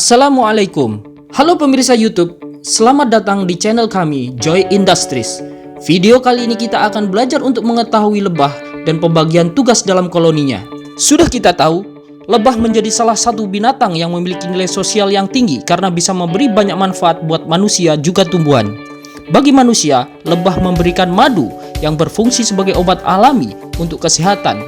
Assalamualaikum. Halo pemirsa YouTube, selamat datang di channel kami Joy Industries. Video kali ini kita akan belajar untuk mengetahui lebah dan pembagian tugas dalam koloninya. Sudah kita tahu, lebah menjadi salah satu binatang yang memiliki nilai sosial yang tinggi karena bisa memberi banyak manfaat buat manusia juga tumbuhan. Bagi manusia, lebah memberikan madu yang berfungsi sebagai obat alami untuk kesehatan.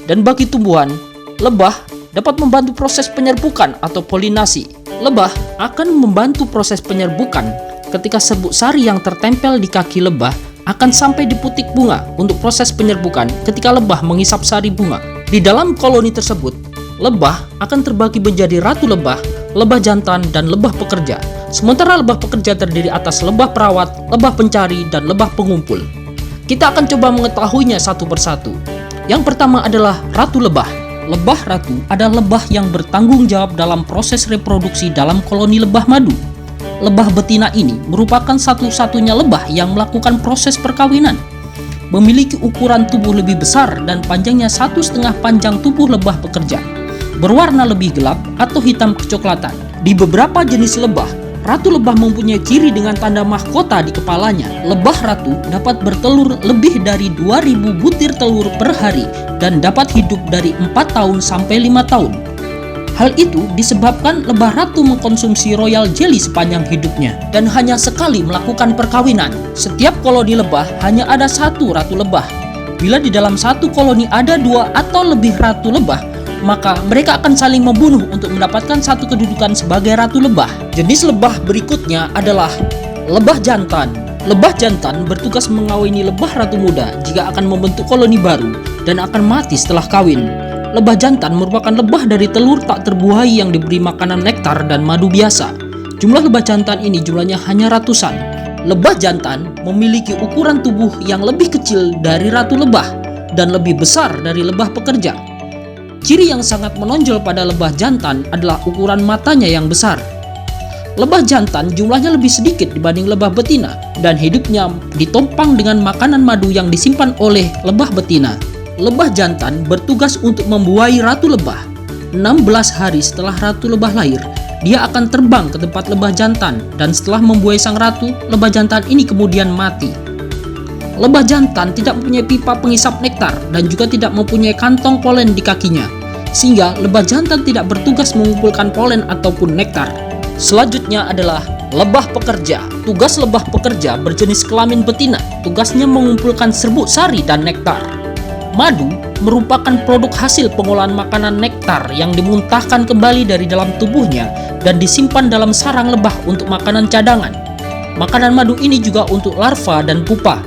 Dan bagi tumbuhan, lebah dapat membantu proses penyerbukan atau polinasi. Lebah akan membantu proses penyerbukan ketika serbuk sari yang tertempel di kaki lebah akan sampai di putik bunga untuk proses penyerbukan ketika lebah menghisap sari bunga. Di dalam koloni tersebut, lebah akan terbagi menjadi ratu lebah, lebah jantan, dan lebah pekerja. Sementara lebah pekerja terdiri atas lebah perawat, lebah pencari, dan lebah pengumpul. Kita akan coba mengetahuinya satu persatu. Yang pertama adalah ratu lebah. Lebah ratu adalah lebah yang bertanggung jawab dalam proses reproduksi dalam koloni lebah madu. Lebah betina ini merupakan satu-satunya lebah yang melakukan proses perkawinan. Memiliki ukuran tubuh lebih besar dan panjangnya 1,5 panjang tubuh lebah pekerja. Berwarna lebih gelap atau hitam kecoklatan. Di beberapa jenis lebah, ratu lebah mempunyai ciri dengan tanda mahkota di kepalanya. Lebah ratu dapat bertelur lebih dari 2.000 butir telur per hari dan dapat hidup dari 4 tahun sampai 5 tahun. Hal itu disebabkan lebah ratu mengkonsumsi royal jelly sepanjang hidupnya dan hanya sekali melakukan perkawinan. Setiap koloni lebah hanya ada satu ratu lebah. Bila di dalam satu koloni ada 2 atau lebih ratu lebah, maka mereka akan saling membunuh untuk mendapatkan satu kedudukan sebagai ratu lebah. Jenis lebah berikutnya adalah lebah jantan. Lebah jantan bertugas mengawini lebah ratu muda jika akan membentuk koloni baru dan akan mati setelah kawin. Lebah jantan merupakan lebah dari telur tak terbuai yang diberi makanan nektar dan madu biasa. Jumlah lebah jantan ini jumlahnya hanya ratusan. Lebah jantan memiliki ukuran tubuh yang lebih kecil dari ratu lebah dan lebih besar dari lebah pekerja. Ciri yang sangat menonjol pada lebah jantan adalah ukuran matanya yang besar. Lebah jantan jumlahnya lebih sedikit dibanding lebah betina dan hidupnya ditopang dengan makanan madu yang disimpan oleh lebah betina. Lebah jantan bertugas untuk membuai ratu lebah. 16 hari setelah ratu lebah lahir, dia akan terbang ke tempat lebah jantan dan setelah membuai sang ratu, lebah jantan ini kemudian mati. Lebah jantan tidak mempunyai pipa pengisap nektar dan juga tidak mempunyai kantong polen di kakinya, sehingga lebah jantan tidak bertugas mengumpulkan polen ataupun nektar. Selanjutnya adalah lebah pekerja. Tugas lebah pekerja berjenis kelamin betina, tugasnya mengumpulkan serbuk sari dan nektar. Madu merupakan produk hasil pengolahan makanan nektar yang dimuntahkan kembali dari dalam tubuhnya dan disimpan dalam sarang lebah untuk makanan cadangan. Makanan madu ini juga untuk larva dan pupa.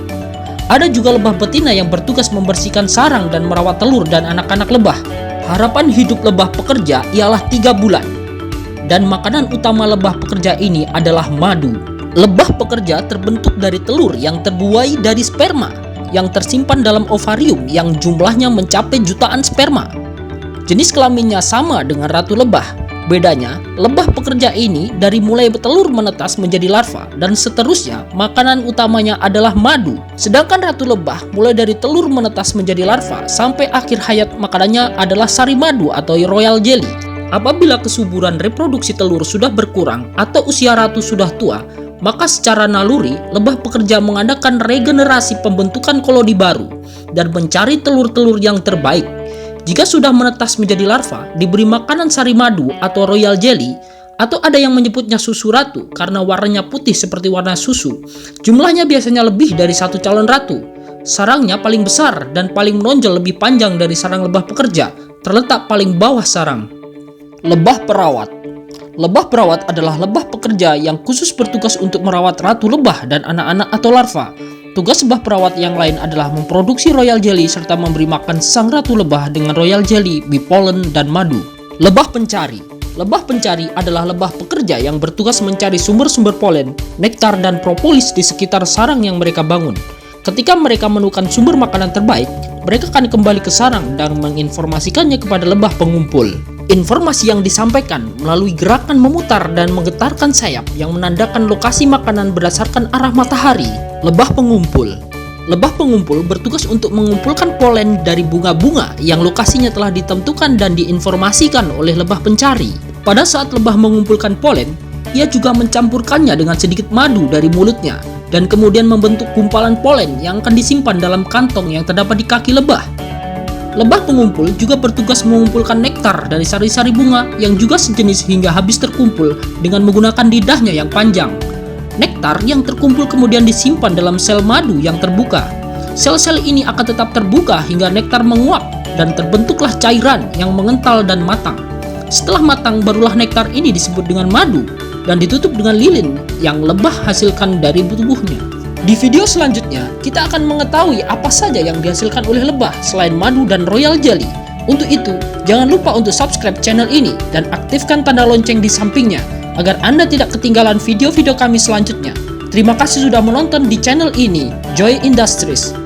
Ada juga lebah betina yang bertugas membersihkan sarang dan merawat telur dan anak-anak lebah. Harapan hidup lebah pekerja ialah 3 bulan. Dan makanan utama lebah pekerja ini adalah madu. Lebah pekerja terbentuk dari telur yang terbuai dari sperma yang tersimpan dalam ovarium yang jumlahnya mencapai jutaan sperma. Jenis kelaminnya sama dengan ratu lebah. Bedanya, lebah pekerja ini dari mulai telur menetas menjadi larva dan seterusnya makanan utamanya adalah madu. Sedangkan ratu lebah mulai dari telur menetas menjadi larva sampai akhir hayat makanannya adalah sari madu atau royal jelly. Apabila kesuburan reproduksi telur sudah berkurang atau usia ratu sudah tua, maka secara naluri lebah pekerja mengadakan regenerasi pembentukan koloni baru dan mencari telur-telur yang terbaik. Jika sudah menetas menjadi larva, diberi makanan sari madu atau royal jelly, atau ada yang menyebutnya susu ratu karena warnanya putih seperti warna susu. Jumlahnya biasanya lebih dari satu calon ratu. Sarangnya paling besar dan paling menonjol lebih panjang dari sarang lebah pekerja, terletak paling bawah sarang. Lebah perawat. Lebah perawat adalah lebah pekerja yang khusus bertugas untuk merawat ratu lebah dan anak-anak atau larva. Tugas lebah perawat yang lain adalah memproduksi royal jelly serta memberi makan sang ratu lebah dengan royal jelly, bipolen, dan madu. Lebah pencari. Lebah pencari adalah lebah pekerja yang bertugas mencari sumber-sumber polen, nektar, dan propolis di sekitar sarang yang mereka bangun. Ketika mereka menemukan sumber makanan terbaik, mereka akan kembali ke sarang dan menginformasikannya kepada lebah pengumpul. Informasi yang disampaikan melalui gerakan memutar dan menggetarkan sayap yang menandakan lokasi makanan berdasarkan arah matahari. Lebah pengumpul. Lebah pengumpul bertugas untuk mengumpulkan polen dari bunga-bunga yang lokasinya telah ditentukan dan diinformasikan oleh lebah pencari. Pada saat lebah mengumpulkan polen, ia juga mencampurkannya dengan sedikit madu dari mulutnya dan kemudian membentuk gumpalan polen yang akan disimpan dalam kantong yang terdapat di kaki lebah. Lebah pengumpul juga bertugas mengumpulkan nektar dari sari-sari bunga yang juga sejenis hingga habis terkumpul dengan menggunakan lidahnya yang panjang. Nektar yang terkumpul kemudian disimpan dalam sel madu yang terbuka. Sel-sel ini akan tetap terbuka hingga nektar menguap dan terbentuklah cairan yang mengental dan matang. Setelah matang, barulah nektar ini disebut dengan madu dan ditutup dengan lilin yang lebah hasilkan dari tubuhnya. Di video selanjutnya, kita akan mengetahui apa saja yang dihasilkan oleh lebah selain madu dan royal jelly. Untuk itu, jangan lupa untuk subscribe channel ini dan aktifkan tanda lonceng di sampingnya agar Anda tidak ketinggalan video-video kami selanjutnya. Terima kasih sudah menonton di channel ini, Joy Industries.